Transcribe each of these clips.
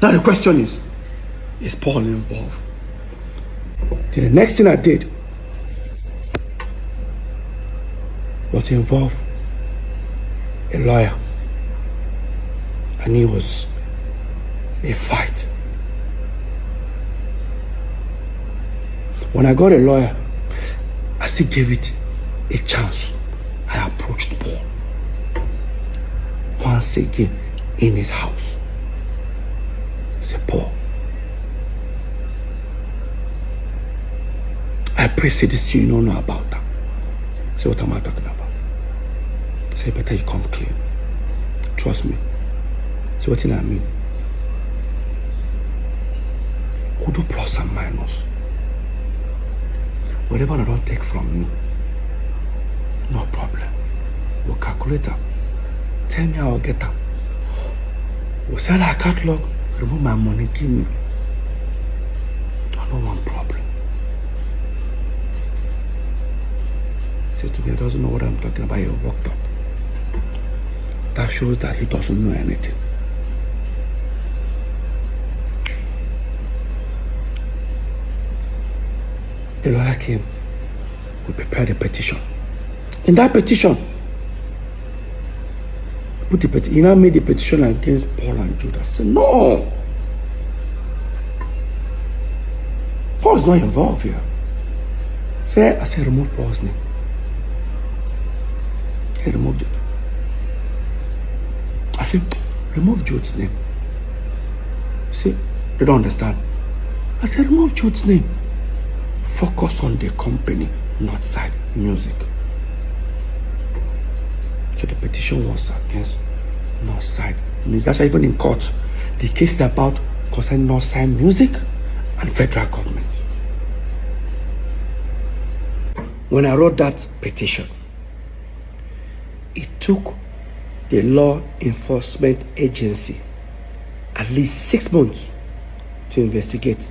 Now the question is Paul involved? The next thing I did was to involve a lawyer. I knew it was a fight. When I got a lawyer, I still gave it a chance. I approached Paul once again in his house. I said, Paul, I pray say this you don't know about that. Say, what am I talking about? Say, better you come clean. Trust me. So what do I mean? Could do plus and minus. Whatever I don't take from me, no problem. We'll calculate her. Tell me how I'll get her. We'll sell her catalog, remove my money, give me. I don't want problem. Say to me, he doesn't know what I'm talking about. He walked up. That shows that he doesn't know anything. The lawyer came. We prepared a petition. In that petition, he now made a petition against Paul and Jude. I said, no. Paul's not involved here. I said, remove Paul's name. He removed it. I said, remove Jude's name. See, they don't understand. I said, remove Jude's name. Focus on the company, Northside Music. So the petition was against Northside Music. That's why even in court, the case is about concerning Northside Music and federal government. When I wrote that petition, it took the law enforcement agency at least 6 months to investigate.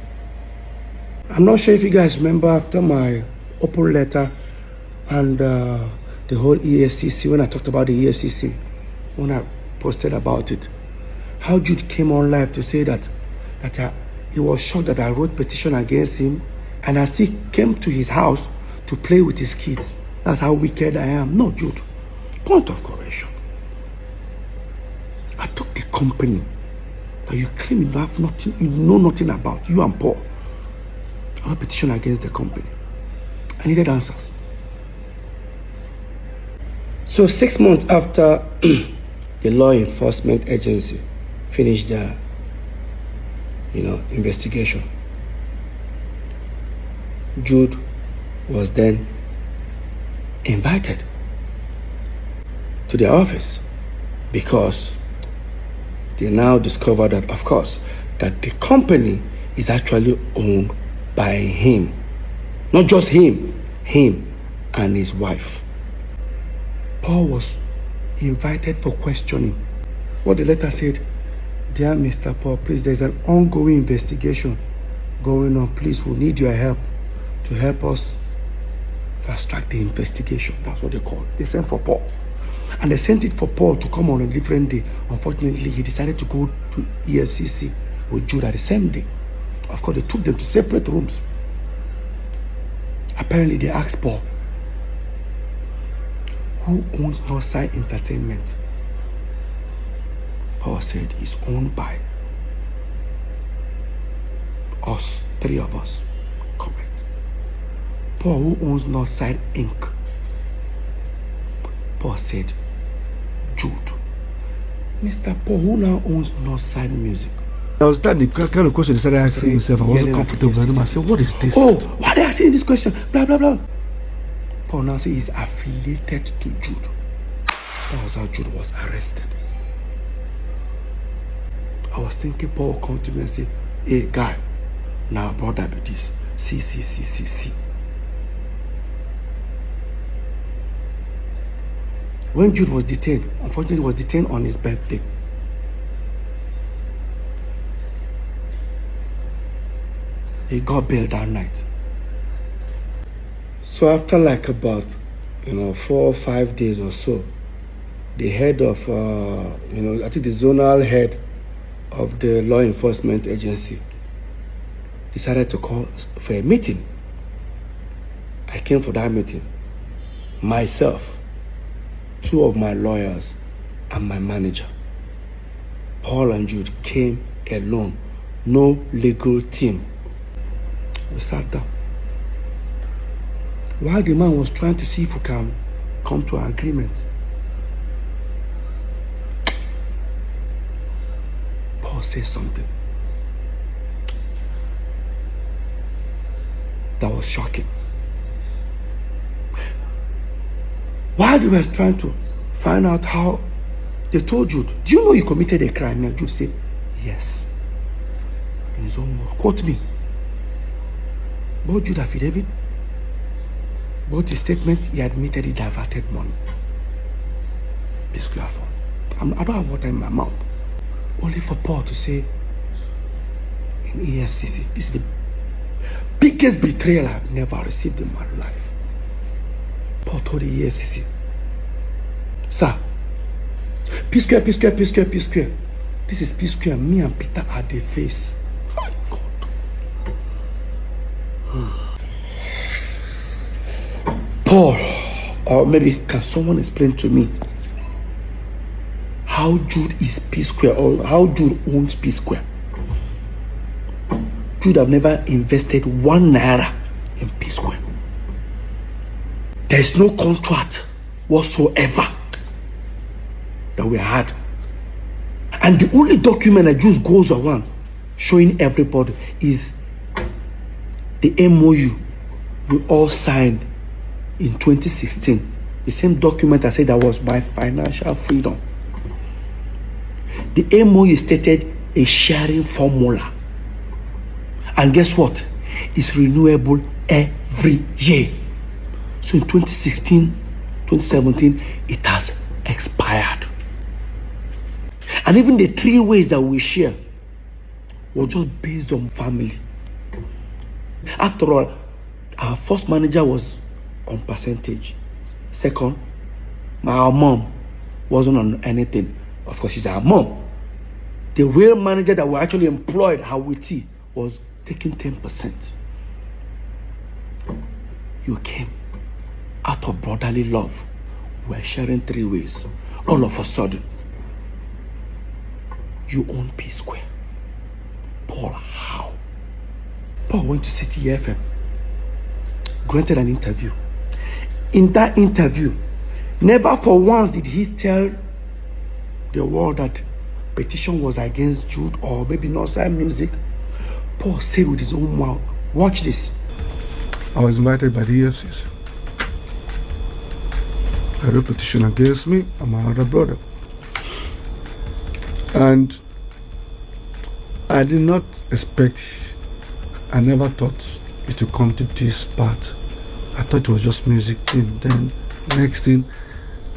I'm not sure if you guys remember after my open letter and the whole EFCC, when I talked about the EFCC, when I posted about it, how Jude came on live to say that he was shocked that I wrote petition against him and I still came to his house to play with his kids. That's how wicked I am. No, Jude. Point of correction. I took the company that you claim you have nothing, you know nothing about, you and Paul. I wrote a petition against the company. I needed answers. So 6 months after the law enforcement agency finished their investigation, Jude was then invited to their office because they now discovered that, of course, that the company is actually owned by him. Not just him and his wife. Paul was invited for questioning. What the letter said, dear Mr. Paul, please, there's an ongoing investigation going on. Please, we need your help to help us fast track the investigation. That's what they called. They sent for Paul. And they sent it for Paul to come on a different day. Unfortunately, he decided to go to EFCC with Jude at the same day. Of course, they took them to separate rooms. Apparently, they asked Paul, who owns Northside Entertainment? Paul said, it's owned by us, 3 of us. Correct. Paul, who owns Northside Inc.? Paul said, Jude. Mr. Paul, who now owns Northside Music? I was that the kind of question he started asking himself. I wasn't comfortable. Yes, I said, what is this? Oh, why are they asking this question? Blah, blah, blah. Paul now says he's affiliated to Jude. That was how Jude was arrested. I was thinking Paul will come to me and say, hey, guy, now brother do this. See. When Jude was detained, unfortunately, he was detained on his birthday. He got bail that night. So after like about 4 or 5 days or so, the head of I think the zonal head of the law enforcement agency decided to call for a meeting. I came for that meeting. Myself, 2 of my lawyers, and my manager. Paul and Jude came alone. No legal team. We sat down. While the man was trying to see if we can come to an agreement, Paul said something that was shocking. While they were trying to find out how, they told Jude, do you know you committed a crime? And Jude said, yes. In his own word. Quote me. Both Jude affidavit, both his statement, he admitted he diverted money. Psquare phone. I don't have water in my mouth. Only for Paul to say in EFCC, this is the biggest betrayal I've never received in my life. Paul told the EFCC, sir, psquare. This is psquare. Me and Peter are the face. Oh God. Paul, or maybe can someone explain to me how Jude is psquare, or how Jude owns psquare? Jude have never invested 1 naira in psquare. There is no contract whatsoever that we had. And the only document that just goes around showing everybody is the MOU we all signed in 2016. The same document I said that was my financial freedom. The MOU stated a sharing formula. And guess what? It's renewable every year. So in 2016, 2017, it has expired. And even the 3 ways that we share were just based on family. After all, our first manager was on percentage. Second, our mom wasn't on anything. Of course, she's our mom. The real manager that we actually employed, Hawiti, was taking 10%. You came out of brotherly love. We're sharing 3 ways. All of a sudden, you own psquare. Paul, how? Paul went to City FM, granted an interview. In that interview, never for once did he tell the world that petition was against Jude or maybe Northside Music. Paul said with his own mouth, watch this. I was invited by the EFCC. A real petition against me and my other brother. And I did not expect, I never thought it would come to this part. I thought it was just music thing. Then next thing,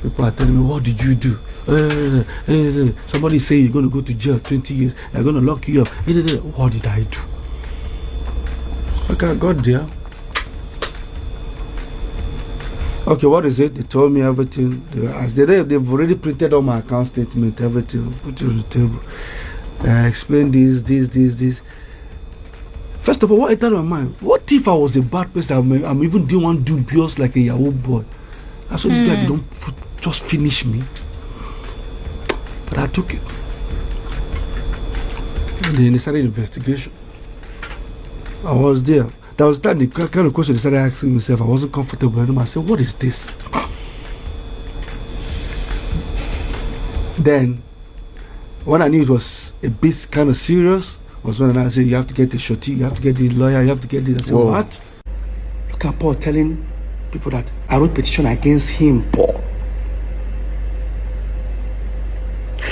people are telling me, what did you do? Somebody say you're going to go to jail 20 years. They're going to lock you up. What did I do? Okay, I got there. Okay, what is it? They told me everything. They've already printed on my account statement, everything, put it on the table. I explained this. First of all, what entered my mind? What if I was a bad person? I'm even doing one dubious like a Yahoo boy. I saw this guy don't just finish me. But I took it. And then they started investigation. I was there. That was that the kind of question they started asking myself. I wasn't comfortable anymore. I said, what is this? Then, when I knew it was a bit kind of serious, was when I said, you have to get a shorty, you have to get the lawyer, you have to get this. I said, whoa. What? Look at Paul telling people that I wrote petition against him, Paul.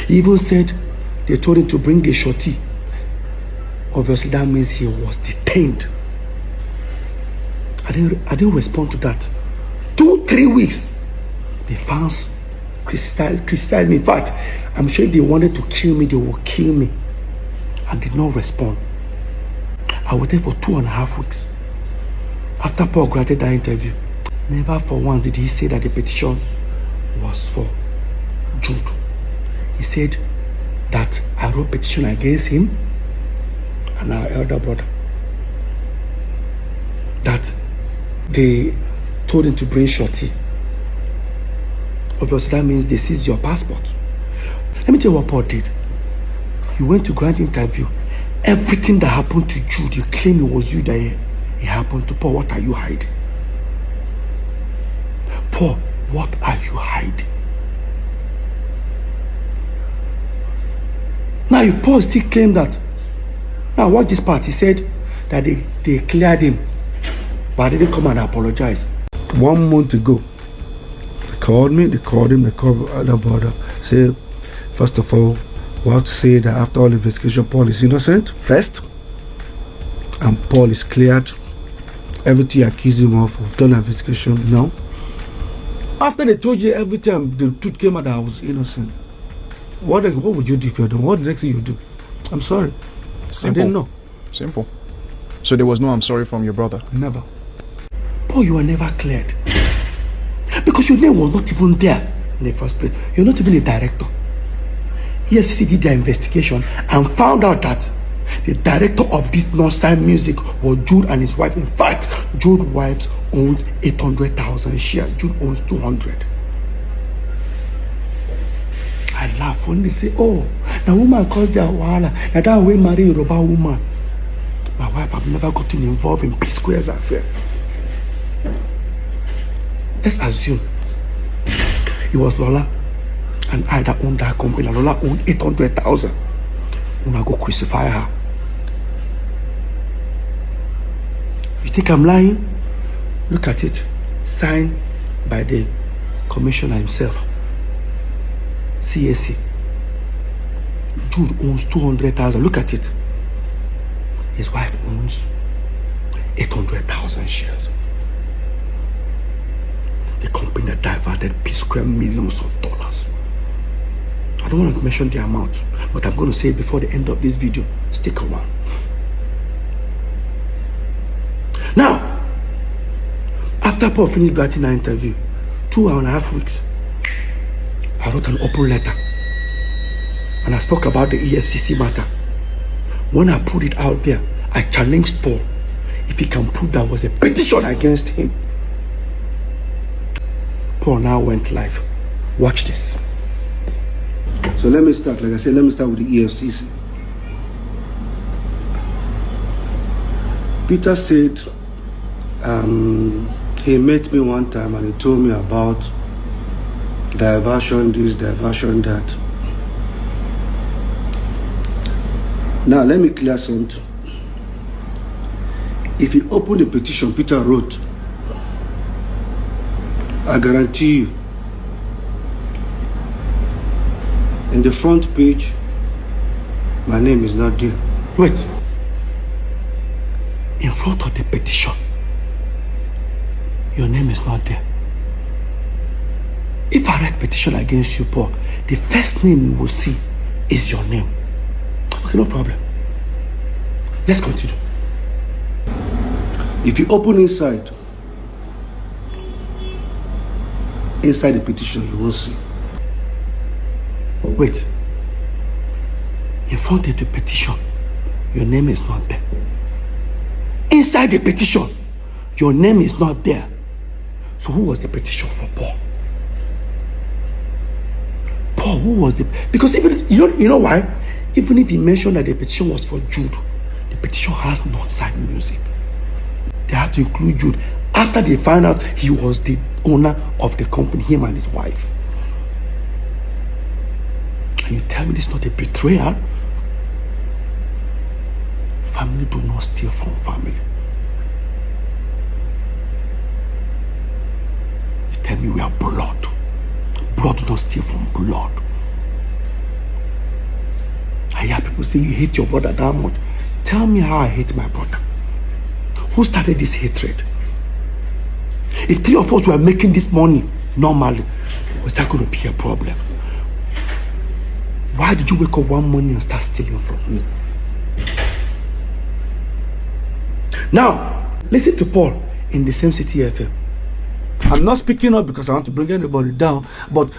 He even said they told him to bring a shorty. Obviously, that means he was detained. I didn't respond to that. 2-3 weeks, the fans criticized me. In fact, I'm sure if they wanted to kill me, they would kill me. I did not respond. I waited for 2.5 weeks. After Paul granted that interview, never for once did he say that the petition was for Jude. He said that I wrote petition against him and our elder brother. That they told him to bring shorty. Obviously, that means they seized your passport. Let me tell you what Paul did. You went to grant interview. Everything that happened to Jude, you claim it was you that it happened to. Paul, what are you hiding? Paul, what are you hiding? Now, Paul still claimed that. Now, watch this part. He said that they cleared him, but they didn't come and apologize. 1 month ago, they called him, they called the brother. Say, first of all, we have to say that after all investigation, Paul is innocent first, and Paul is cleared. Everything you accuse him of, we've done an investigation now. After they told you everything, the truth came out that I was innocent. What would you do if you're done? What the next thing you do? I'm sorry. Simple. I didn't know. Simple. So there was no I'm sorry from your brother? Never. Paul, you were never cleared. Because your name was not even there in the first place. You're not even a director. EFCC did their investigation and found out that the director of this Northside Music was Jude and his wife. In fact, Jude's wife owns 800,000 shares. Jude owns 200. I laugh when they say, oh, the woman caused their wahala. Now that way marry a Yoruba woman. My wife have never gotten involved in psquare's affair. Let's assume it was Lola and I that owned that company. Lola owned 800,000. I'm gonna go crucify her. You think I'm lying? Look at it. Signed by the commissioner himself. CAC. Jude owns 200,000. Look at it. His wife owns 800,000 shares. The company that diverted psquare millions of dollars. I don't want to mention the amount, but I'm going to say it before the end of this video. Stick around. Now, after Paul finished granting our interview, 2.5 weeks, I wrote an open letter and I spoke about the EFCC matter. When I put it out there, I challenged Paul if he can prove there was a petition against him. Paul now went live. Watch this. So let me start, like I said, let me start with the EFCC. Peter said he met me one time and he told me about diversion this, diversion that. Now let me clear something. If you open the petition Peter wrote, I guarantee you, in the front page, my name is not there. Wait. In front of the petition, your name is not there. If I write petition against you, Paul, the first name you will see is your name. Okay, no problem. Let's continue. If you open inside the petition, you will see. Wait. In front of the petition, your name is not there. Inside the petition, your name is not there. So who was the petition for Paul? Paul, who was the... Because even, you know why? Even if he mentioned that the petition was for Jude, the petition has Northside Music. They have to include Jude. After they found out he was the owner of the company, him and his wife. And you tell me this is not a betrayal? Family do not steal from family. You tell me we are blood. Blood do not steal from blood. I hear people say you hate your brother that much. Tell me how I hate my brother. Who started this hatred? If 3 of us were making this money normally, was that going to be a problem? Why did you wake up one morning and start stealing from me? Now, listen to Paul in the same City FM. I'm not speaking up because I want to bring anybody down, but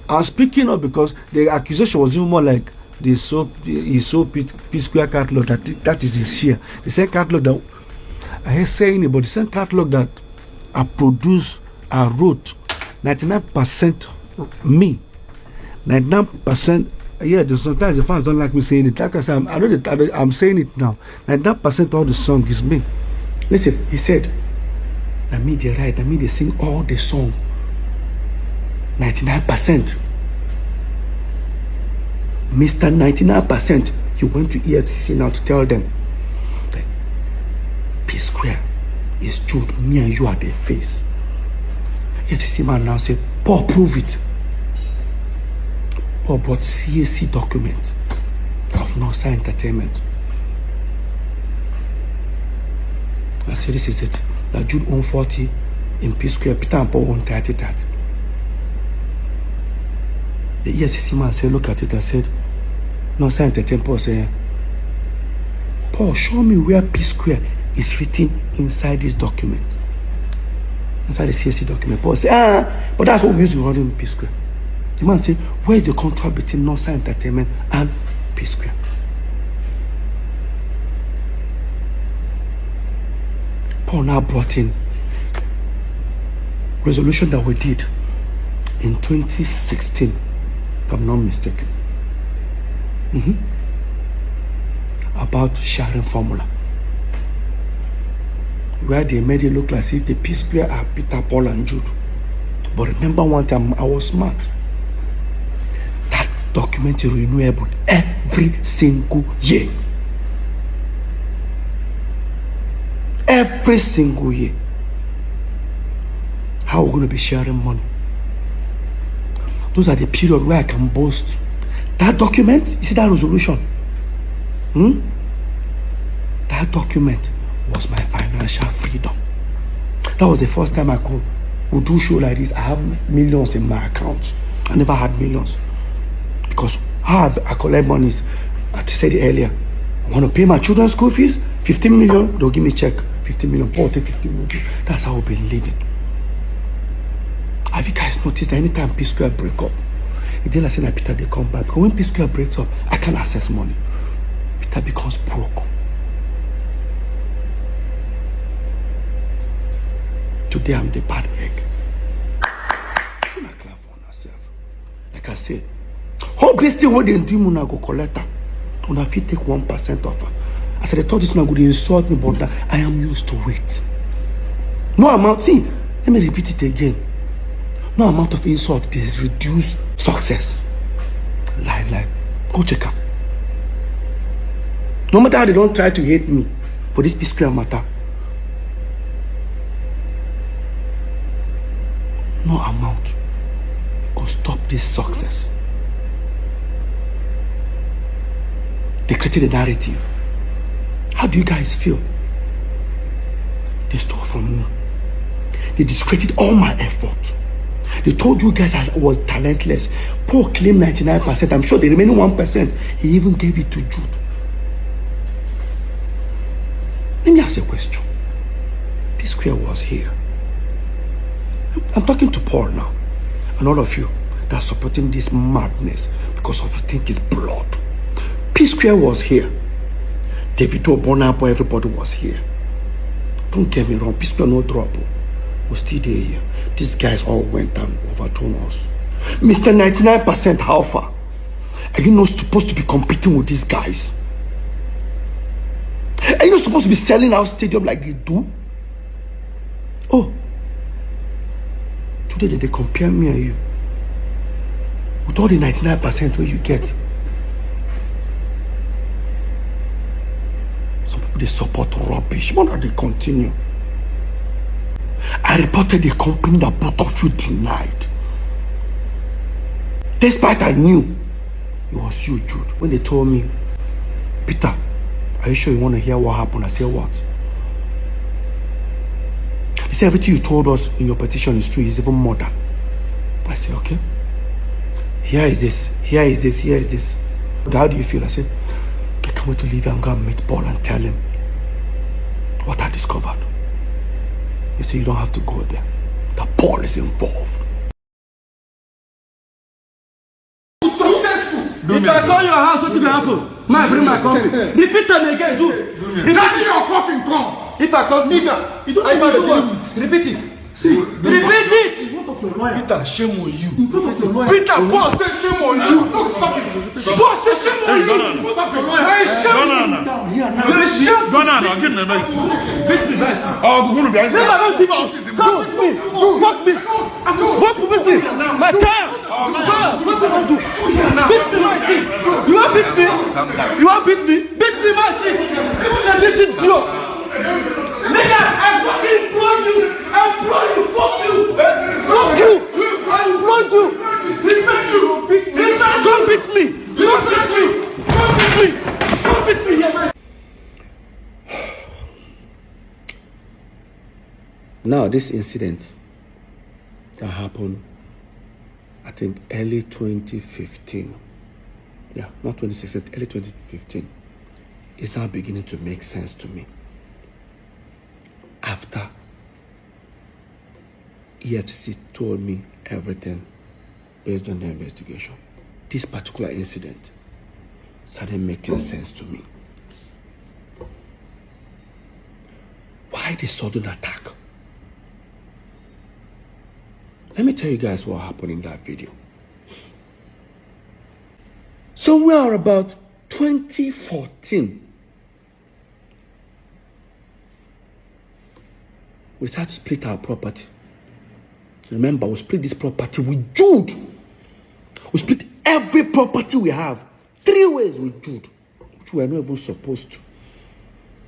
I'm speaking up because the accusation was even more like he sold P-Square catalog that is his share. The same catalog that I hear saying it, but the same catalog that I produced, I wrote 99% me, 99%. Yeah, sometimes the fans don't like me saying it. Like I said, I'm saying it now. 99% of all the song is me. Listen, he said, I mean they write, I mean they sing all the song. 99%. Mr. 99%, you went to EFCC now to tell them that P-Square is Jude, me and you are the face. EFCC man now said, Paul, prove it. Paul brought CAC document of Northside Entertainment. I said, this is it. That Jude owned 40 in P-Square, Peter and Paul owned 30 that. The EFCC man said, look at it and said, Northside Entertainment. Paul said, Paul, show me where P-Square is written inside this document. Inside the CAC document. Paul said, but that's what we used to run in P-Square. The man said, where is the contract between Northside Entertainment and P-Square? Paul now brought in resolution that we did in 2016, if I'm not mistaken, about sharing formula, where they made it look like if the P-Square are Peter, Paul, and Jude. But remember one time, I was smart. That document is renewable every single year. Every single year. How we're going to be sharing money. Those are the period where I can boast. That document, you see that resolution? That document was my financial freedom. That was the first time I would do show like this. I have millions in my account. I never had millions. Because how I collect money, I said it earlier. I want to pay my children's school fees, 15 million, they'll give me a check. 15 million, 40, 15 million. That's how we've been living. Have you guys noticed that anytime P-Square break up, it didn't like saying that Peter they come back. Because when P-Square breaks up, I can't access money. Peter becomes broke. Today I'm the bad egg. I'm not clap for myself. Like I said, how this thing what they do, I go collect her. And if you take 1% of her. I said, I thought this one would insult me, but I am used to it. No amount, see, let me repeat it again. No amount of insult is reduce success. Lie. Go check out. No matter how they don't try to hate me for this P-Square matter, no amount could stop this success. They created a narrative. How do you guys feel? They stole from me. They discredited all my effort. They told you guys I was talentless. Paul claimed 99%. I'm sure the remaining 1%, he even gave it to Jude. Let me ask you a question. P-Square was here. I'm talking to Paul now. And all of you that are supporting this madness because of you think it's blood. P-Square was here. Davido, Bonabo, everybody was here. Don't get me wrong, P-Square no trouble. We're still there here. These guys all went and overthrown us. Mr. 99% how far? Are you not supposed to be competing with these guys? Are you not supposed to be selling out stadium like they do? Oh. Today they compare me and you. With all the 99% where you get. Some people they support rubbish. Why not they continue? I reported the company that both of you denied. Despite I knew it was you, Jude. When they told me, Peter, are you sure you want to hear what happened? I said, what? They said everything you told us in your petition is true, is even more than. I said, okay. Here is this, here is this, here is this. How do you feel? I said, I can't wait to leave and go and meet Paul and tell him what I discovered. They say you don't have to go there. That Paul is involved. Successful. If I call your house, what will happen? I bring my coffee. Repeat them again, Jude. Daddy, your coffin come. If I call Nigga, you don't I know do what what? Repeat it. See, Repeat it. in front of your lawyer. Peter, shame on you. In front of your lawyer. Peter, boss say shame on you. Look, stop it. Boss say shame on you. In front of your lawyer. Hey, shame. Down here now. Hey, shame. Beat me, guys. Oh, go to behind. Never don't beat me. Come beat me. Fuck me. What to beat me? My time. What do I do? Beat me, my seat. You want beat me? You want beat me? Beat me, my seat. Even the listen to you. Nigga, I fucking implore you. I implore you. Fuck you. Fuck you. I implore you. Don't beat me. Don't beat me. Don't beat me. Don't beat me. Don't beat me. Yes. Now, this incident that happened, I think, early 2015. Yeah, not 2016, early 2015. Is now beginning to make sense to me. After EFCC told me everything based on the investigation, this particular incident started making sense to me. Why the sudden attack? Let me tell you guys what happened in that video. So we are about 2014. We started to split our property. Remember, we split this property with Jude. We split every property we have 3 ways with Jude, which we are not even supposed to.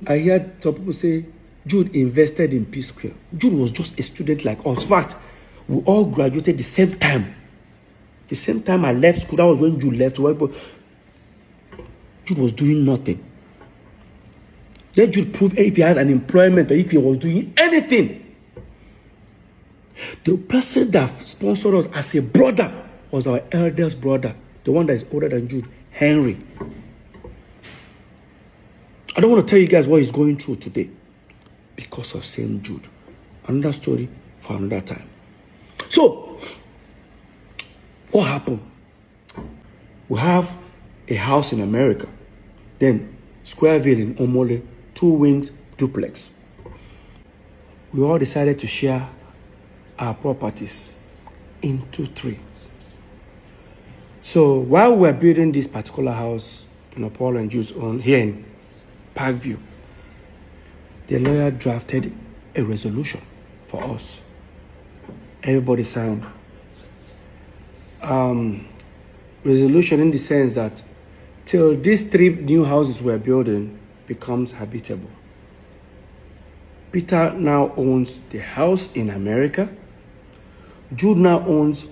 I heard some people say Jude invested in psquare. Jude was just a student like us. In fact, we all graduated the same time. The same time I left school, that was when Jude left. Jude was doing nothing. Let Jude prove if he had an employment or if he was doing anything. The person that sponsored us as a brother was our eldest brother, the one that is older than Jude, Henry. I don't want to tell you guys what he's going through today because of St. Jude. Another story for another time. So, what happened? We have a house in America, then Squareville in Omole, 2 wings duplex. We all decided to share our properties into 3. So while we're building this particular house, Paul and Jude's own here in Parkview, the lawyer drafted a resolution for us. Everybody signed. Resolution in the sense that till these 3 new houses we're building becomes habitable. Peter now owns the house in America. Jude now owns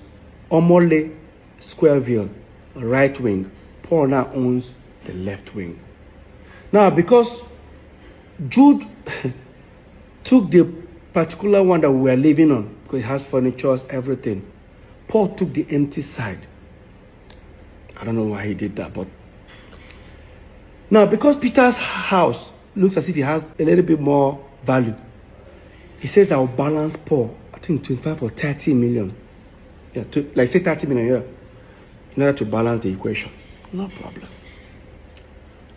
Omole Squareville, right wing. Paul now owns the left wing. Now, because Jude took the particular one that we were living on, because it has furniture, everything, Paul took the empty side. I don't know why he did that, but now because Peter's house looks as if it has a little bit more value, he says I'll balance Paul, I think 25 or 30 million. Yeah, like say 30 million here, in order to balance the equation. No problem.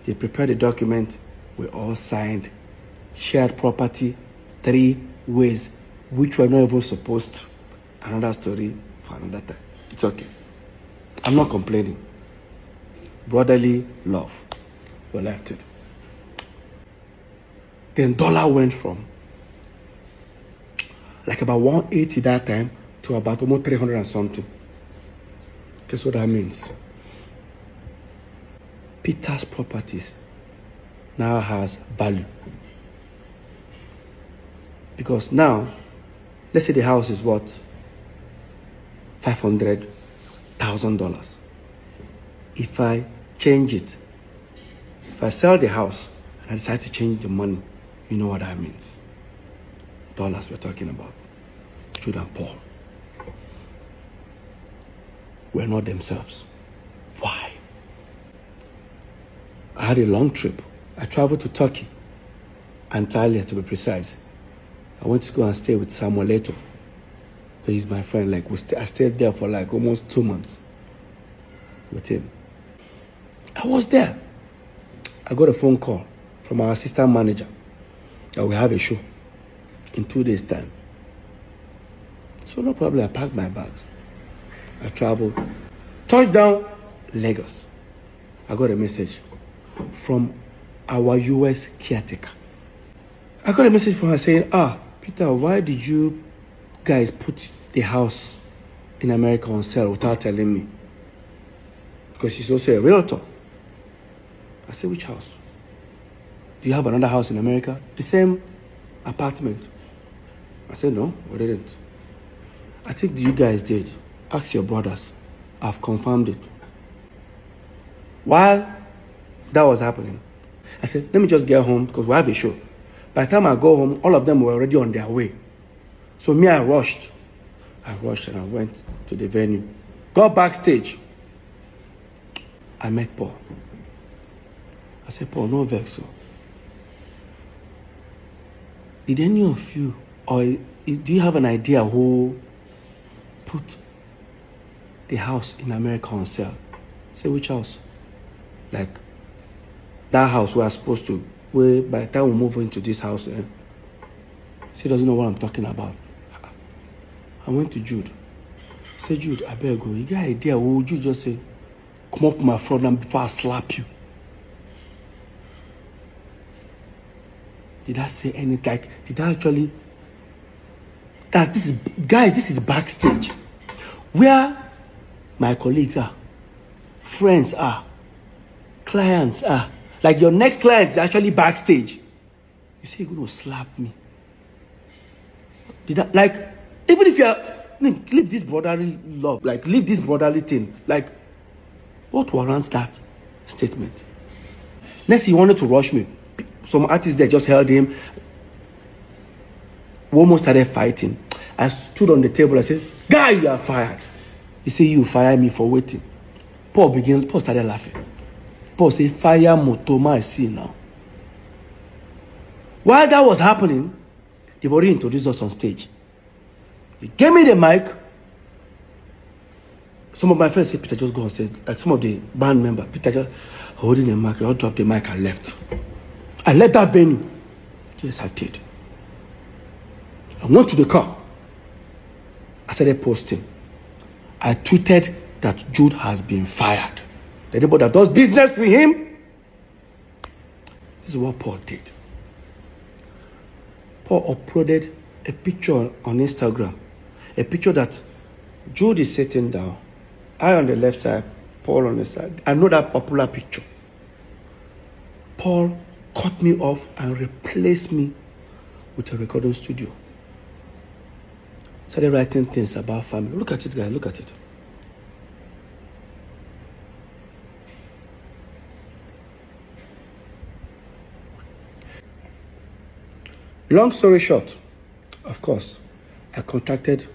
They prepared the document, we all signed, shared property 3 ways, which we're not even supposed to. Another story for another time. It's okay. I'm not complaining. Brotherly love. We left it. Then dollar went from like about 180 that time to about almost 300 and something. Guess what that means? Peter's properties now has value. Because now, let's say the house is what? $500,000. If I change it, if I sell the house and I decide to change the money, you know what that means. Dollars we're talking about. Jude and Paul were not themselves. Why? I had a long trip. I traveled to Turkey, Antalya to be precise. I went to go and stay with Samuel Leto. He's my friend. Like I stayed there for like almost 2 months with him. I was there. I got a phone call from our assistant manager that we have a show in 2 days' time. So no problem, I packed my bags. I traveled. Touchdown, Lagos. I got a message from our US caretaker. I got a message from her saying, Peter, why did you guys put the house in America on sale without telling me? Because she's also a realtor. I said, which house? Do you have another house in America? The same apartment. I said, no, we didn't. I think you guys did. Ask your brothers. I've confirmed it. While that was happening, I said, let me just get home because we have a show. By the time I go home, all of them were already on their way. So me, I rushed and I went to the venue. Got backstage. I met Paul. I said, Paul, no vex. So. Did any of you, or do you have an idea who put the house in America on sale? I said, which house? Like, that house we are supposed to, where by the time we move into this house, she doesn't know what I'm talking about. I went to Jude. I said, Jude, I better go. You got an idea? What would you just say? Come up my front and before I slap you. Did I say anything? Like, did I actually? This is backstage. Where my colleagues are, friends are, clients are. Like your next client is actually backstage. You say you're going to slap me. Did I, like, even if you're, leave this brotherly love, like, leave this brotherly thing. Like, what warrants that statement? Next, he wanted to rush me. Some artists there just held him. We almost started fighting. I stood on the table. I said, guy, you are fired. He said, you fire me for waiting. Paul started laughing. Paul said, fire Motoma, I see now. While that was happening, they've already introduced us on stage. They gave me the mic. Some of my friends said, Peter, just go on stage. Like some of the band members, Peter just holding the mic. I dropped the mic and left. I left that venue. Yes, I did. I went to the car. I started posting. I tweeted that Jude has been fired. Anybody that does business with him, this is what Paul did. Paul uploaded a picture on Instagram. A picture that Jude is sitting down. I on the left side, Paul on the side. I know that popular picture. Paul cut me off and replaced me with a recording studio. Started writing things about family. Look at it, guys. Look at it. Long story short, of course, I contacted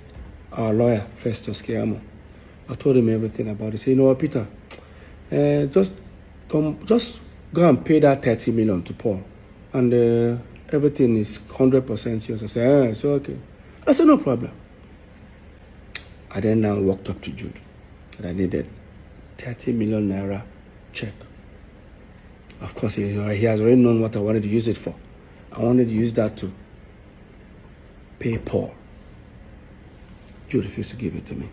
our lawyer, Festus Kiamo. I told him everything about it. He said, you know what, Peter, just go and pay that 30 million to Paul. And everything is 100% yours. I said, it's okay. I said, no problem. I then now walked up to Jude and I needed 30 million naira check. Of course, he has already known what I wanted to use it for. I wanted to use that to pay Paul. Jude refused to give it to me.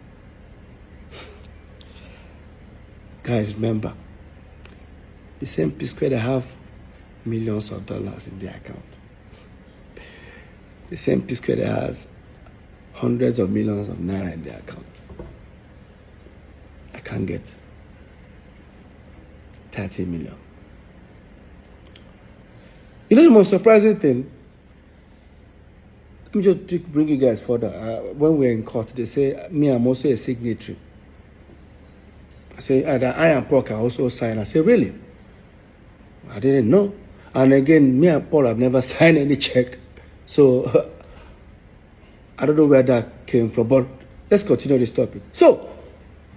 Guys, remember, the same psquare that have millions of dollars in their account. The same psquare that has hundreds of millions of naira in their account. I can't get 30 million. You know the most surprising thing? Let me just bring you guys further. When we're in court, they say, me, I'm also a signatory. I say, that I and Paul can also sign. I say, really? I didn't know. And again, me and Paul have never signed any check. So, I don't know where that came from, but let's continue this topic. So,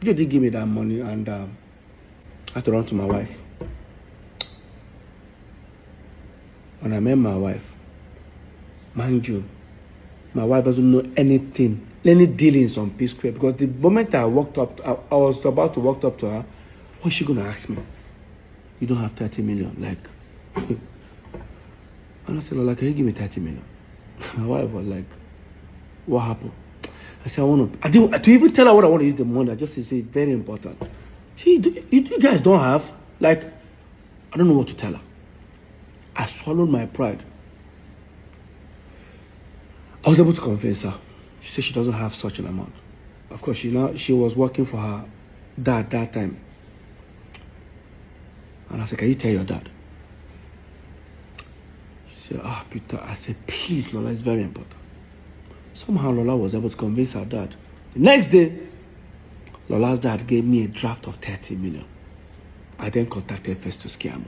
you did give me that money and I had to run to my wife. When I met my wife, mind you, my wife doesn't know anything, any dealings on psquare, because the moment I walked up, I was about to walk up to her, what's she going to ask me? you don't have 30 million. Like, and I said, Lola, can you give me 30 million? My wife was like, what happened? I said, I didn't to even tell her what I want to use the money. I just say very important. See, you guys don't have, like, I don't know what to tell her. I swallowed my pride. I was able to convince her. She said she doesn't have such an amount. Of course, she was working for her dad that time. And I said, can you tell your dad? She said, Peter. I said, please, Lola, it's very important. Somehow Lola was able to convince her dad. The next day, Lola's dad gave me a draft of 30 million. I then contacted Festus Kiamo,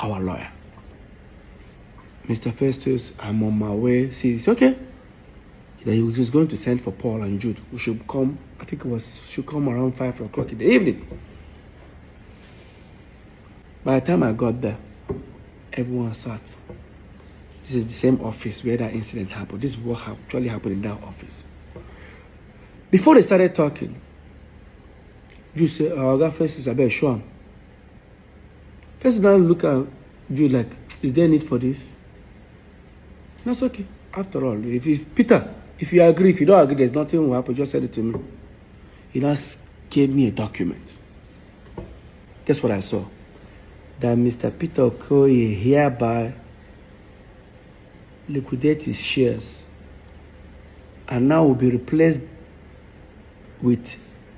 our lawyer. Mr. Festus, I'm on my way. See, it's okay. He was going to send for Paul and Jude, who should come, I think should come around 5 o'clock in the evening. By the time I got there, everyone sat. This is the same office where that incident happened. This is what actually happened in that office. Before they started talking, Jude said, I got Festus, I better show him. Festus now look at Jude like, is there a need for this? That's okay. After all, Peter, if you agree, if you don't agree, there's nothing will happen. Just send it to me. He just gave me a document. Guess what I saw? That Mr. Peter Okoye hereby liquidate his shares and now will be replaced with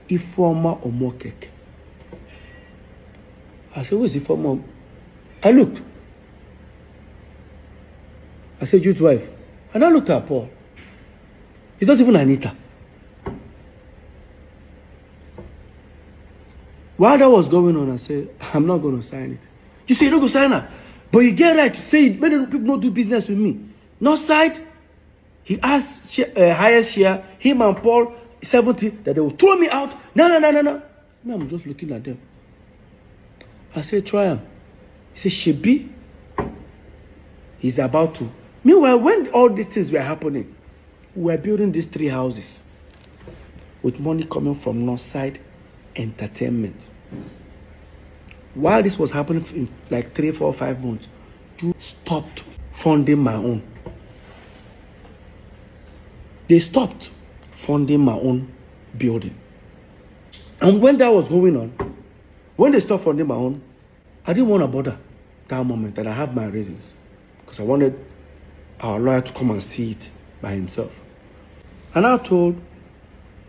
Ifeoma Omokeke. I said, who is Ifeoma? I looked. I said, Jude's wife. And I looked at Paul. It's not even Anita. While that was going on, I said, I'm not going to sign it. You say you don't go sign her. But you get right to say many people don't do business with me. North side, he asked highest share, him and Paul, 70, that they will throw me out. No. Me, I'm just looking at them. I said, try him. He said, Shebi, he's about to. Meanwhile, when all these things were happening, we were building these 3 houses with money coming from Northside Entertainment. While this was happening in like 3, 4, 5 months, you stopped funding my own. They stopped funding my own building. And when that was going on, when they stopped funding my own, I didn't want to bother that moment, and I have my reasons. Because I wanted our lawyer to come and see it by himself. And I told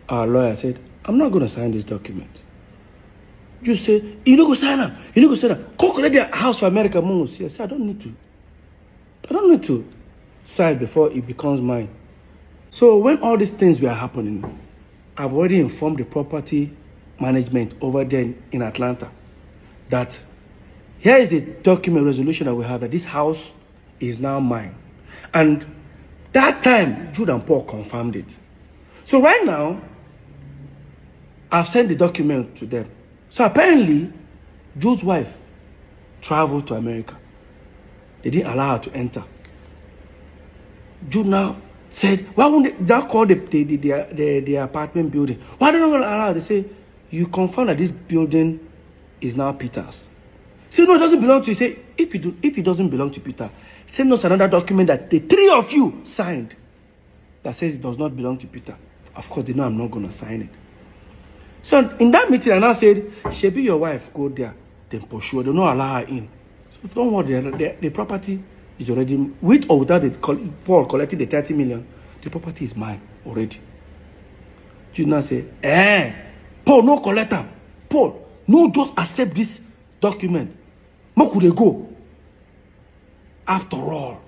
our lawyer, I said, I'm not going to sign this document. You say, you don't go sign up. You don't go sign up. Go collect the house for America. Mom will see. I said, I don't need to. I don't need to sign before it becomes mine. So when all these things were happening, I've already informed the property management over there in Atlanta that here is a document resolution that we have that this house is now mine. And that time, Jude and Paul confirmed it. So right now, I've sent the document to them. So apparently, Jude's wife traveled to America. They didn't allow her to enter. Jude now said, why won't they call the apartment building? Why don't they allow her? They say, you confirm that this building is now Peter's. Say, no, it doesn't belong to you. Say, if it doesn't belong to Peter, send us another document that the 3 of you signed that says it does not belong to Peter. Of course, they know I'm not going to sign it. So in that meeting, I now said, Shebi, your wife, go there, then pursue her. They don't allow her in. So if you don't worry, the property is already, with or without Paul collecting the 30 million, the property is mine already. You now say, Paul, no collect them. Paul, no, just accept this document. Where could they go? After all,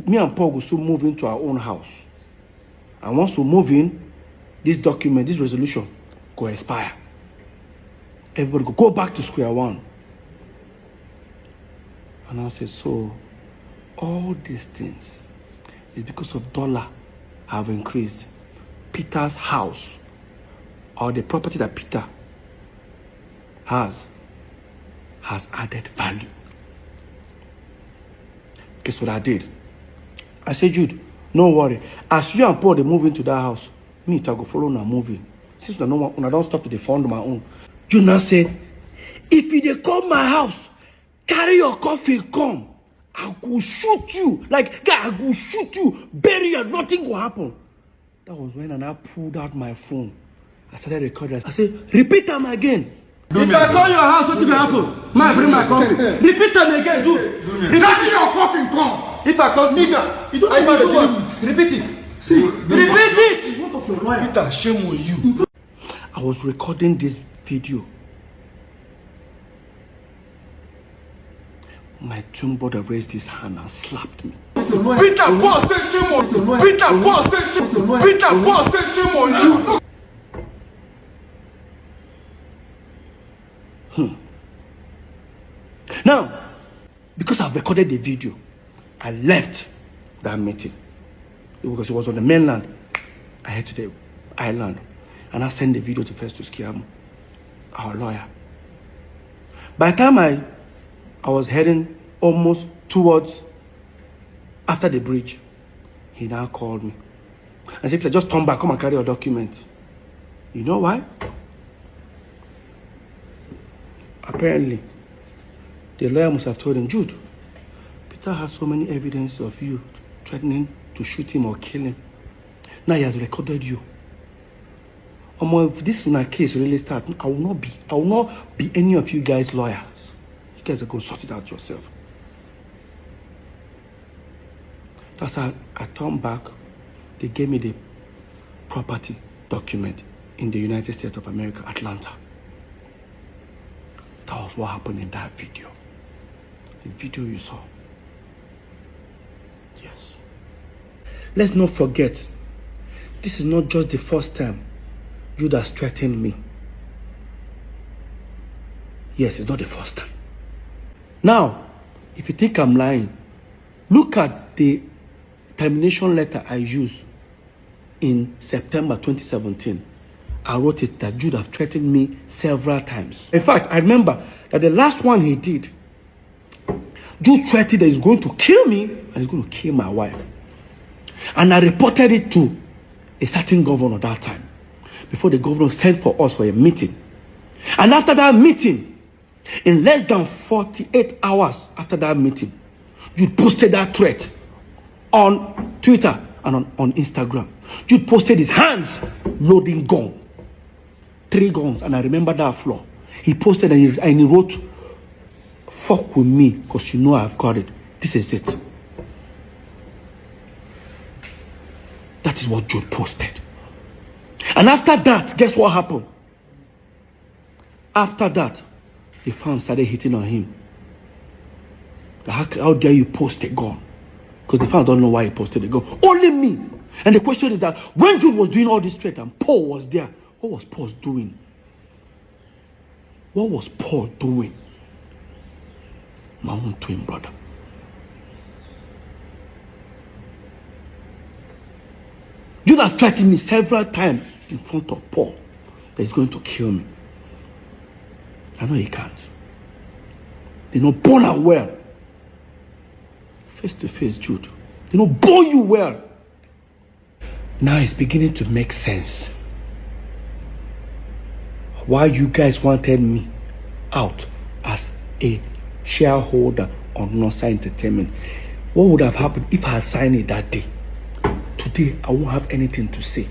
me and Paul will soon move into our own house. And once we move in, this document, this resolution, go expire. Everybody go back to square one. And I said, so all these things is because of dollar have increased. Peter's house, or the property that Peter has added value. Guess what I did? I said, Jude, no worry. As you and Paul they move into that house, me I go follow now moving. Since I don't stop to fund my own. Jude now said, if you they come my house, carry your coffin come. I go shoot you. Like, guy, I go shoot you, bury you, nothing will happen. That was when I pulled out my phone. I started recording. I said, repeat them again. If I call your house, what will happen? Ma, bring my coffin. Repeat them again, too. Carry your coffin come. If I call Nigga, you don't if I know do what what? Repeat it. See, Repeat it. what of your lawyer? Peter, shame on you. I was recording this video. My twin brother raised his hand and slapped me. Peter, Paul said shame on you. Peter, Paul said shame on you. Peter, Paul said shame on you. Now, because I've recorded the video, I left that meeting. Because it was on the mainland. I head to the island. And I sent the video to Festus Kiamu, our lawyer. By the time I was heading almost towards after the bridge, he now called me and said, just turn back, come and carry your document. You know why? Apparently, the lawyer must have told him, Jude, Peter has so many evidence of you threatening to shoot him or kill him. Now he has recorded you. If this case really starts, I will not be any of you guys' lawyers. You guys are going to sort it out yourself. That's how I turned back. They gave me the property document in the United States of America, Atlanta. That was what happened in that video. The video you saw. Yes. Let's not forget, this is not just the first time Judas threatened me. Yes, it's not the first time. Now, if you think I'm lying, look at the termination letter I used in September 2017. I wrote it that Jude have threatened me several times. In fact, I remember that the last one he did, Jude threatened that he's going to kill me and he's going to kill my wife. And I reported it to a certain governor that time, before the governor sent for us for a meeting. And after that meeting, in less than 48 hours after that meeting, Jude posted that threat on Twitter and on Instagram. Jude posted his hands loading gun. 3 guns, and I remember that floor. He posted and he wrote, fuck with me, because you know I've got it. This is it. That is what Jude posted. And after that, guess what happened? After that, the fans started hitting on him. How dare you post a gun? Because the fans don't know why he posted a gun. Only me. And the question is that when Jude was doing all this threat and Paul was there, what was Paul doing? What was Paul doing? My own twin brother. Jude has threatened me several times in front of Paul that he's going to kill me. I know he can't. They know born and well. Face to face, Jude. They know born you well. Now it's beginning to make sense. Why you guys wanted me out as a shareholder on Northside Entertainment. What would have happened if I had signed it that day? Today, I won't have anything to say.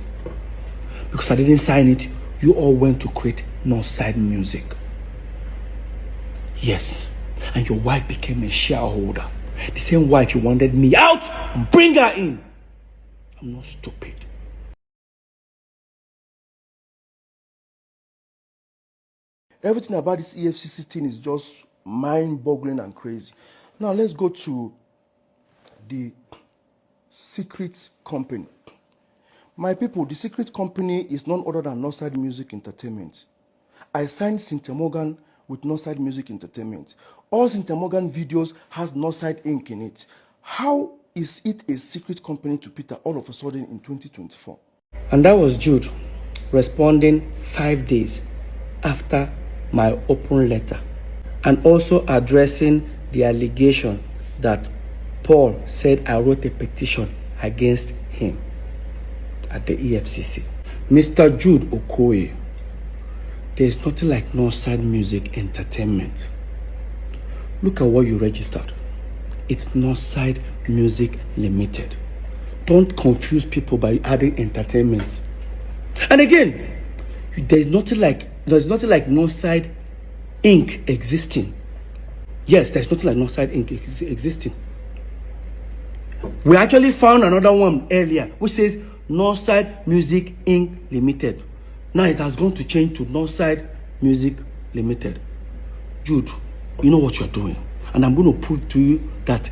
Because I didn't sign it, you all went to create Northside Music. Yes. And your wife became a shareholder. The same wife you wanted me out and bring her in. I'm not stupid. Everything about this EFCC thing is just mind-boggling and crazy. Now let's go to the secret company. My people, the secret company is none other than Northside Music Entertainment. I signed Cynthia Morgan with Northside Music Entertainment. All Cynthia Morgan videos has Northside Inc. in it. How is it a secret company to Peter all of a sudden in 2024? And that was Jude responding 5 days after my open letter, and also addressing the allegation that Paul said I wrote a petition against him at the EFCC. Mr. Jude Okoye, there is nothing like Northside Music Entertainment Look at what you registered. It's Northside Music Limited. Don't confuse people by adding entertainment. And again, there's nothing like Northside Inc. existing. Yes, there's nothing like Northside Inc. existing. We actually found another one earlier which says Northside Music Inc. Limited. Now it has gone to change to Northside Music Limited. Jude, you know what you're doing. And I'm going to prove to you that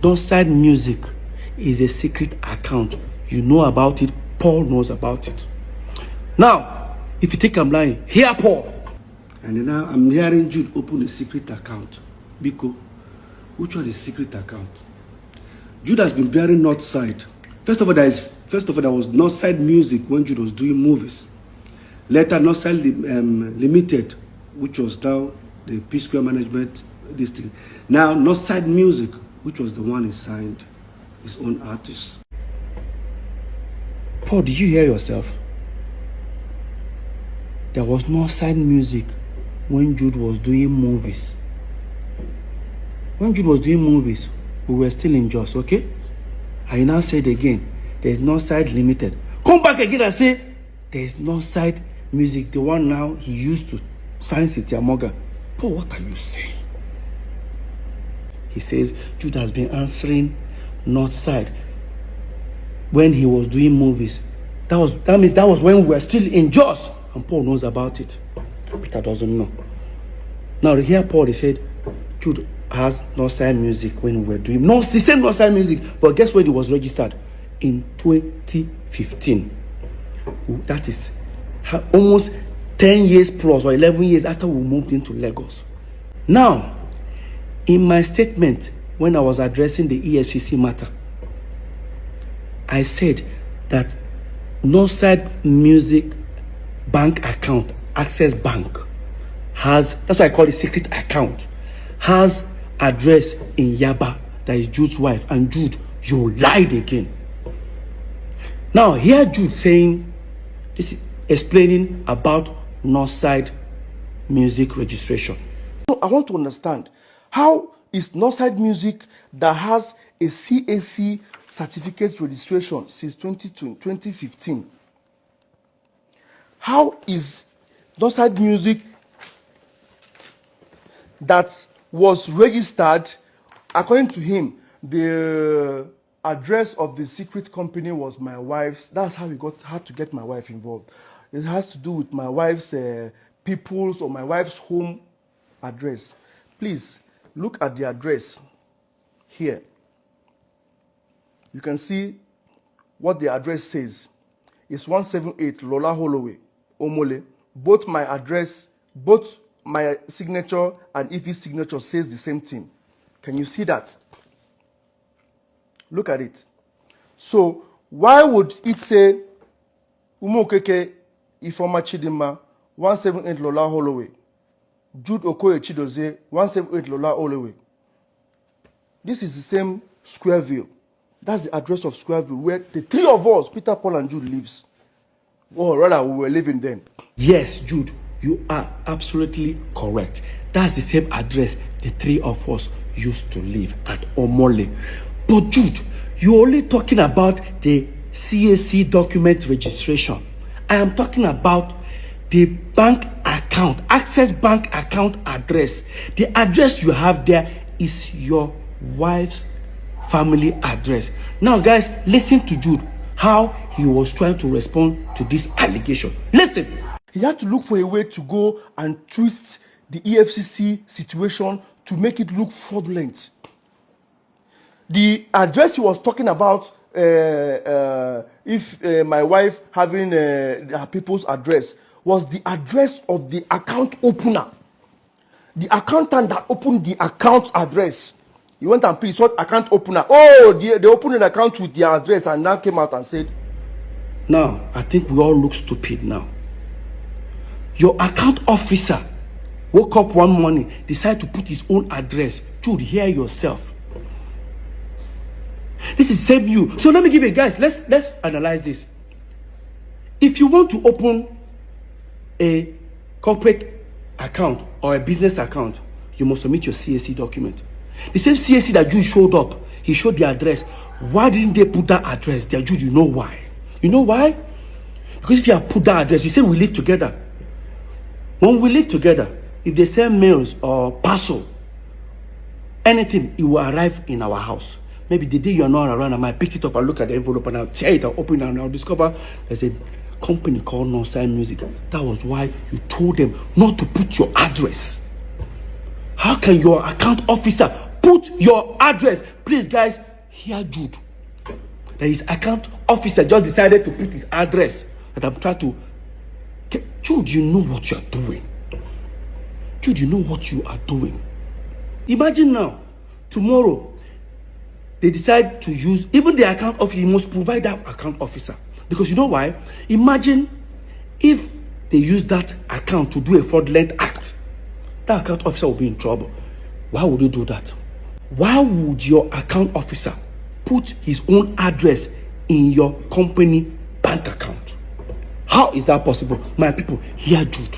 Northside Music is a secret account. You know about it. Paul knows about it. Now, if you think I'm lying, hear Paul. And then now I'm hearing Jude open a secret account. Biko, which one is secret account? Jude has been bearing Northside. First of all, there was Northside Music when Jude was doing movies. Later, Northside Limited, which was now the psquare management, this thing. Now, Northside Music, which was the one he signed his own artist. Paul, did you hear yourself? There was Northside Music when Jude was doing movies. When Jude was doing movies, we were still in Jos, okay? I now said again, there's Northside Limited. Come back again and say, there's Northside Music, the one now he used to sign City Amoga. Paul, what are you saying? He says Jude has been answering Northside when he was doing movies. That means that was when we were still in Jos, and Paul knows about it. Peter doesn't know. Now here Paul, he said Jude has Northside Music when we were doing the same Northside Music, but guess when it was registered? In 2015. That is almost 10 years plus or 11 years after we moved into Lagos. Now, in my statement when I was addressing the EFCC matter, I said that Northside Music bank account, Access Bank, has, that's why I call it secret account, has address in Yaba, that is Jude's wife. And Jude, you lied again. Now here Jude saying, this is explaining about Northside Music registration. I want to understand, how is Northside Music that has a CAC certificate registration since 2015? How is Northside Music that was registered, according to him, the address of the secret company was my wife's. That's how we had to get my wife involved. It has to do with my wife's people's or my wife's home address. Please look at the address here. You can see what the address says. It's 178 Lola Holloway, Omole. Both my address, both my signature and Ife's signature says the same thing. Can you see that? Look at it. So why would it say Umokeke Ifoma Chidima 178 Lola Holloway, Jude Okoye Chidozie 178 Lola Holloway? This is the same Squareville. That's the address of Squareville where the three of us, Peter, Paul, and Jude, lives. Or rather, we were living then. Yes, Jude, you are absolutely correct. That's the same address the three of us used to live at Omole. But Jude, you're only talking about the CAC document registration. I am talking about the bank account, Access Bank account address. The address you have there is your wife's family address. Now, guys, listen to Jude, how he was trying to respond to this allegation. Listen. He had to look for a way to go and twist the EFCC situation to make it look fraudulent. The address he was talking about, if my wife having her people's address, was the address of the account opener. The accountant that opened the account address. He went and picked what account opener. Oh, they opened an account with their address and now came out and said, now, I think we all look stupid now. Your account officer woke up one morning, decided to put his own address. Jude, hear yourself. This is the same you. So let me give you guys, let's analyze this. If you want to open a corporate account or a business account, you must submit your CAC document. The same CAC that Jude showed up, he showed the address. Why didn't they put that address there? Jude, you know why? You know why? Because if you have put that address, you say we live together. When we live together, if they send mails or parcel, anything, it will arrive in our house. Maybe the day you're not around, I might pick it up and look at the envelope and I'll tear it, I'll open it and I'll discover there's a company called Northside Music. That was why you told them not to put your address. How can your account officer put your address? Please, guys, hear Jude. That his account officer just decided to put his address. That I'm trying to. Jude, you know what you are doing. Jude, you know what you are doing. Imagine now, tomorrow, they decide to use, even the account officer, you must provide that account officer. Because you know why? Imagine if they use that account to do a fraudulent act. That account officer will be in trouble. Why would you do that? Why would your account officer put his own address in your company bank account? How is that possible? My people, hear Jude.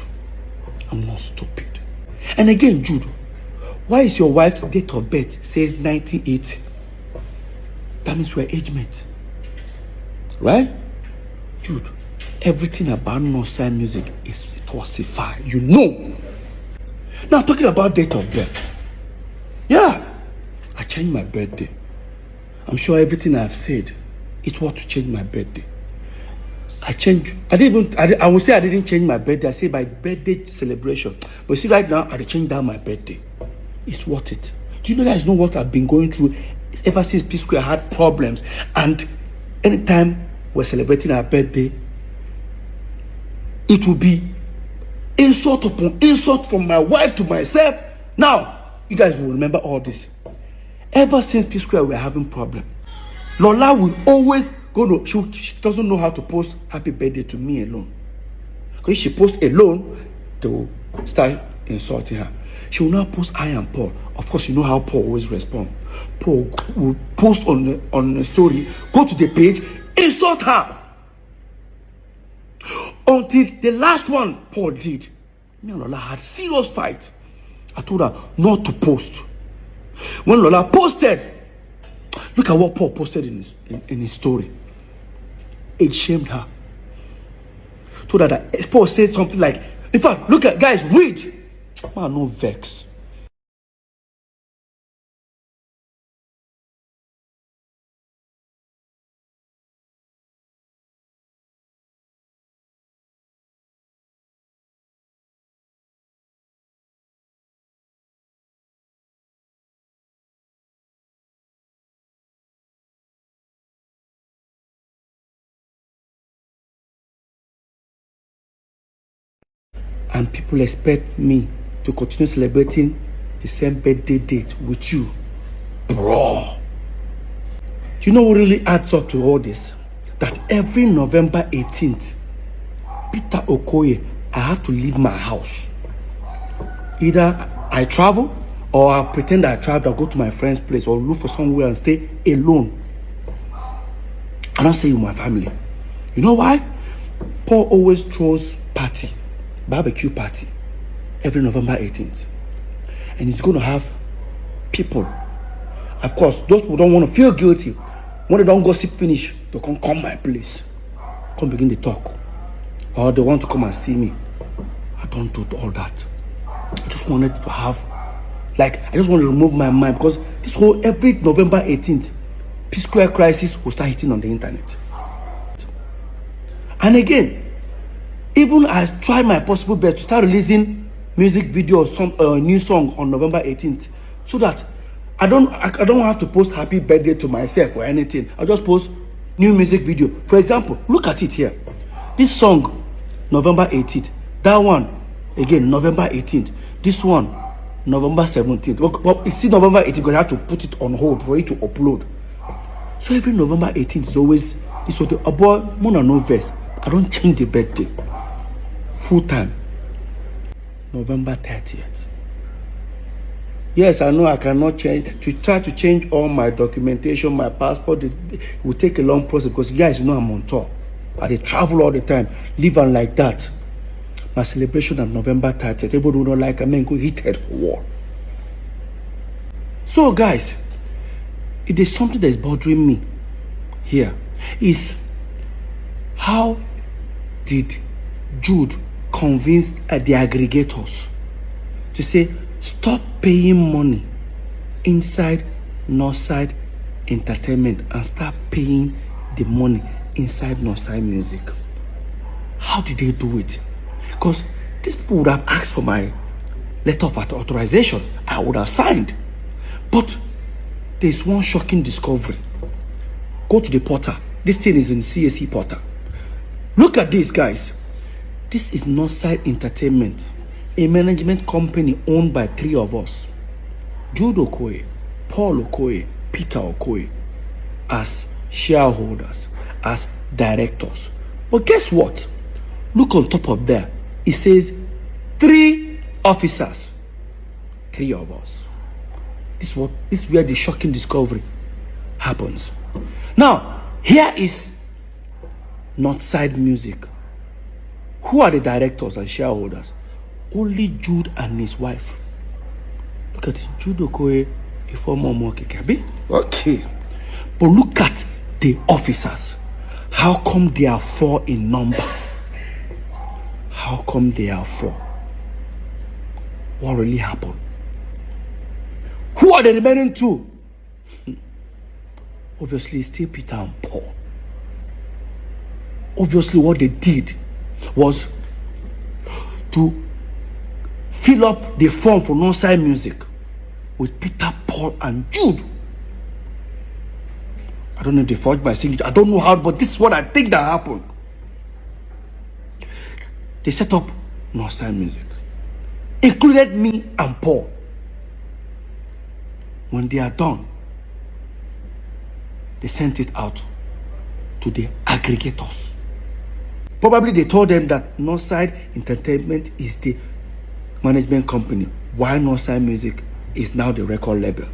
I'm not stupid. And again, Jude, why is your wife's date of birth says 1980? That means we're age mates. Right? Jude, everything about Northside Music is falsified. You know. Now, talking about date of birth. Yeah, I changed my birthday. I'm sure everything I've said, it was to change my birthday. I would say I didn't change my birthday. I say my birthday celebration. But see, right now, I changed down my birthday. It's worth it. Do you know guys know what I've been going through ever since psquare had problems? And anytime we're celebrating our birthday, it will be insult upon insult from my wife to myself. Now, you guys will remember all this. Ever since psquare we're having problem, Lola will always go to, she doesn't know how to post happy birthday to me alone. Because if she posts alone, they will start insulting her. She will not post I and Paul. Of course, you know how Paul always responds. Paul will post on the story, go to the page, insult her. Until the last one Paul did, me and Lola had serious fight. I told her not to post. When Lola posted, look at what Paul posted in his story. It shamed her. Told her that Paul said something like, in fact, look at, guys, read. Man, no vex. And people expect me to continue celebrating the same birthday date with you. Bro. Do you know what really adds up to all this? That every November 18th, Peter Okoye, I have to leave my house. Either I travel or I pretend I travel, I'll go to my friend's place or look for somewhere and stay alone. I don't stay with my family. You know why? Paul always throws party. Barbecue party every November 18th, and he's going to have people. Of course, those people don't want to feel guilty. When they don't gossip finish, they can come my place, come begin to talk, or they want to come and see me. I don't do all that. I just wanted to have, I just want to remove my mind, because this whole every November 18th, psquare crisis will start hitting on the internet. And again, even I tried my possible best to start releasing music videos, some new song on November 18th, so that I don't have to post happy birthday to myself or anything. I'll just post new music video. For example, look at it here. This song, November 18th. That one, again, November 18th. This one, November 17th. Well, you see November 18th because I have to put it on hold for it to upload. So every November 18th is always this sort of about more than no verse. I don't change the birthday. Full time. November 30th. Yes, I know I cannot change. To try to change all my documentation, my passport, it will take a long process because you guys know I'm on tour. I travel all the time, live on like that. My celebration on November 30th, everybody don't like, I mean, go heated for war. So guys, if there's something that is bothering me here, is how did Jude convince the aggregators to say stop paying money inside Northside Entertainment and start paying the money inside Northside Music? How did they do it? Because these people would have asked for my letter of authorization. I would have signed. But there's one shocking discovery. Go to the portal. This thing is in CSE portal. Look at this, guys. This is Northside Entertainment, a management company owned by 3 of us: Jude Okoye, Paul Okoye, Peter Okoye, as shareholders, as directors. But guess what? Look on top of there. It says 3 officers, 3 of us. This is where the shocking discovery happens. Now, here is Northside Music. Who are the directors and shareholders? Only Jude and his wife. Look at it. Jude Okoye, a former Mokekabi. Okay. But look at the officers. How come they are 4 in number? How come they are 4? What really happened? Who are the remaining 2? Obviously, still Peter and Paul. Obviously, what they did was to fill up the form for Northside Music with Peter, Paul, and Jude. I don't know if they forged my signature. I don't know how, but this is what I think that happened. They set up Northside Music, included me and Paul. When they are done, they sent it out to the aggregators. Probably they told them that Northside Entertainment is the management company, while Northside Music is now the record label.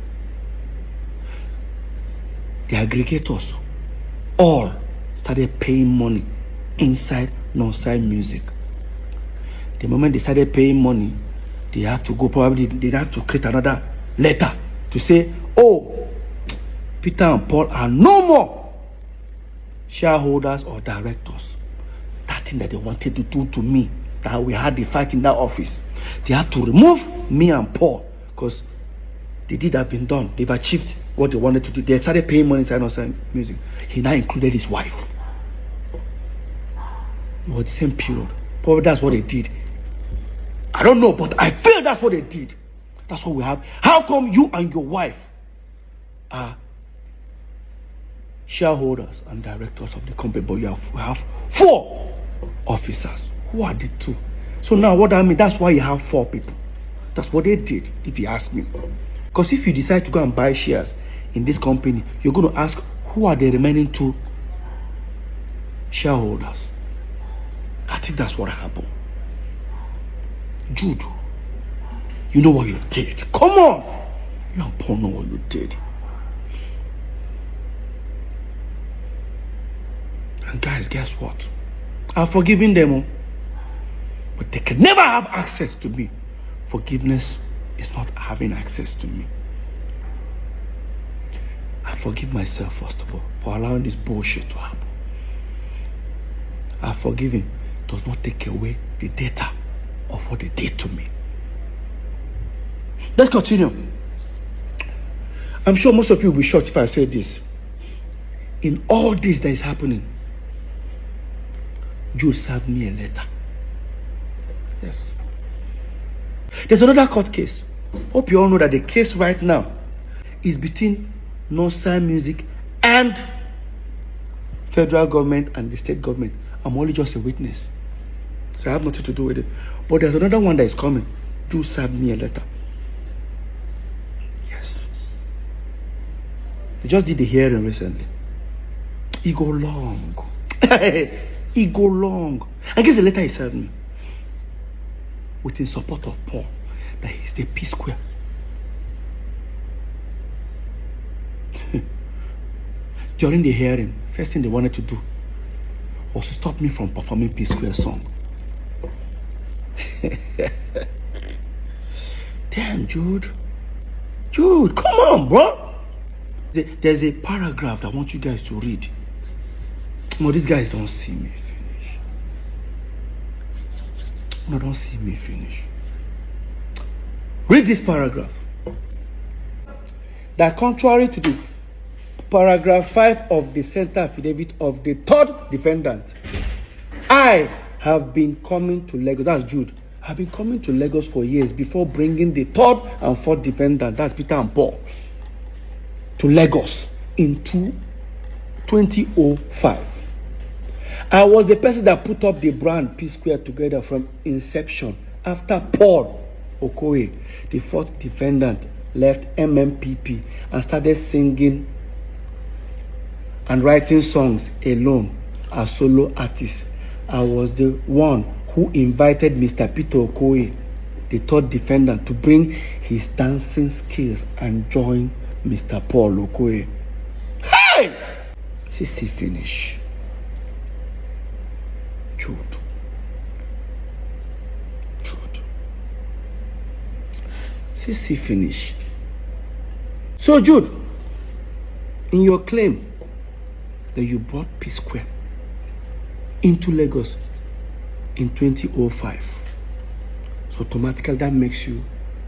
The aggregators all started paying money inside Northside Music. The moment they started paying money, they have to go, probably they have to create another letter to say, oh, Peter and Paul are no more shareholders or directors. That thing that they wanted to do to me, that we had the fight in that office, they had to remove me and Paul, because the deed had been done. They've achieved what they wanted to do. They started paying money inside Northside Music. He now included his wife. It was the same period. Probably that's what they did. I don't know, but I feel that's what they did. That's what we have. How come you and your wife are shareholders and directors of the company, but we have 4 officers? Who are the 2? So now what I mean, that's why you have 4 people. That's what they did, if you ask me. Because if you decide to go and buy shares in this company, you're going to ask, who are the remaining 2 shareholders? I think that's what happened. Jude, you know what you did. Come on. You and Paul know what you did. And guys, guess what? I've forgiven them, but they can never have access to me. Forgiveness is not having access to me. I forgive myself, first of all, for allowing this bullshit to happen. I forgive him. Does not take away the data of what they did to me. Let's continue. I'm sure most of you will be shocked if I say this. In all this that is happening, Jude served me a letter. Yes. There's another court case. Hope you all know that the case right now is between Northside Music and federal government and the state government. I'm only just a witness, so I have nothing to do with it. But there's another one that is coming. Jude served me a letter. Yes. They just did the hearing recently. It go long. It go long. I guess the letter he served me with in support of Paul, that he's the psquare. During the hearing, first thing they wanted to do was to stop me from performing psquare song. Damn, Jude. Jude, come on, bro. There's a paragraph I want you guys to read. No, these guys don't see me finish. No, don't see me finish. Read this paragraph. That contrary to the paragraph 5 of the center affidavit of the third defendant, I have been coming to Lagos. That's Jude. I've been coming to Lagos for years before bringing the third and fourth defendant, that's Peter and Paul, to Lagos in 2005. I was the person that put up the brand psquare together from inception after Paul Okoye, the fourth defendant, left MMPP and started singing and writing songs alone as solo artist. I was the one who invited Mr. Peter Okoye, the third defendant, to bring his dancing skills and join Mr. Paul Okoye. Hey! CC finish. Jude. CC finish. So Jude, in your claim that you brought psquare into Lagos in 2005, so automatically that makes you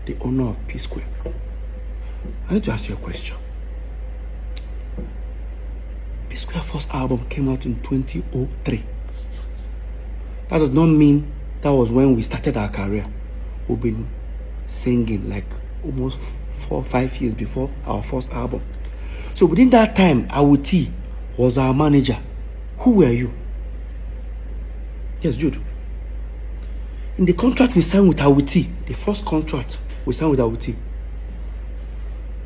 the owner of psquare. I need to ask you a question. Psquare first album came out in 2003. That does not mean that was when we started our career. We've been singing like almost 4 or 5 years before our first album. So within that time, Awuti was our manager. Who were you? Yes, Jude. In the contract we signed with Awuti, the first contract we signed with Awuti,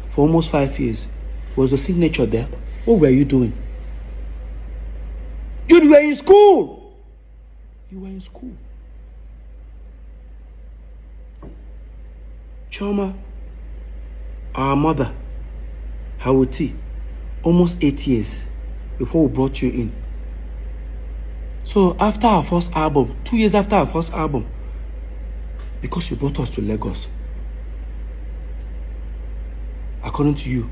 for almost 5 years, was the signature there. What were you doing? Jude, you were in school. You were in school. Choma, our mother, Awuti, almost 8 years before we brought you in. So after our first album, 2 years after our first album, because you brought us to Lagos, according to you,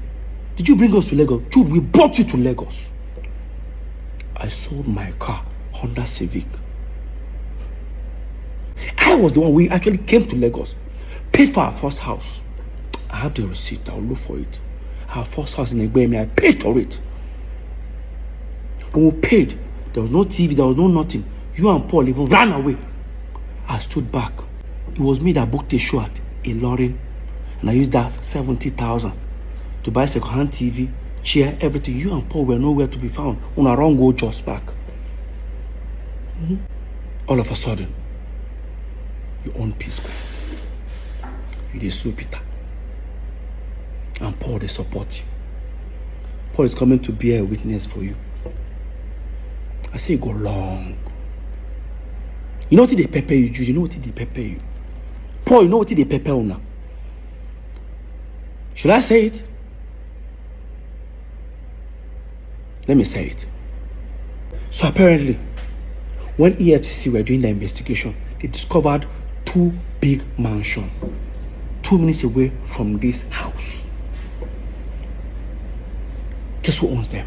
did you bring us to Lagos? Jude, we brought you to Lagos. I sold my car, Honda Civic. I was the one, we actually came to Lagos, paid for our first house. I have the receipt, I'll look for it. Our first house in Egbemi, I paid for it. When we paid, there was no TV, there was no nothing. You and Paul even ran away. I stood back. It was me that booked a show at Ilorin, and I used that 70,000 to buy second-hand TV, chair, everything. You and Paul were nowhere to be found. On our own go just back. All of a sudden, you own psquare. You dey sue Peter. And Paul, they support you. Paul is coming to bear a witness for you. I say go long. You know what they pepper you, Jude? You know what they pepper you? Paul, you know what they pepper you now? Should I say it? Let me say it. So apparently, when EFCC were doing the investigation, they discovered 2 big mansions 2 minutes away from this house. Guess who owns them?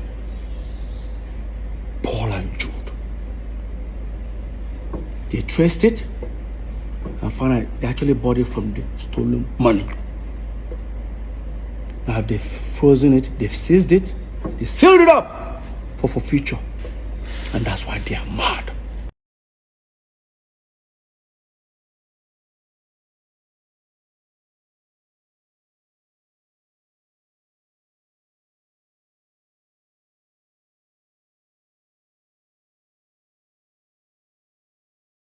Paul and Jude. They traced it and found out they actually bought it from the stolen money. Now they've frozen it, they've seized it, they sealed it up for future. And that's why they are mad.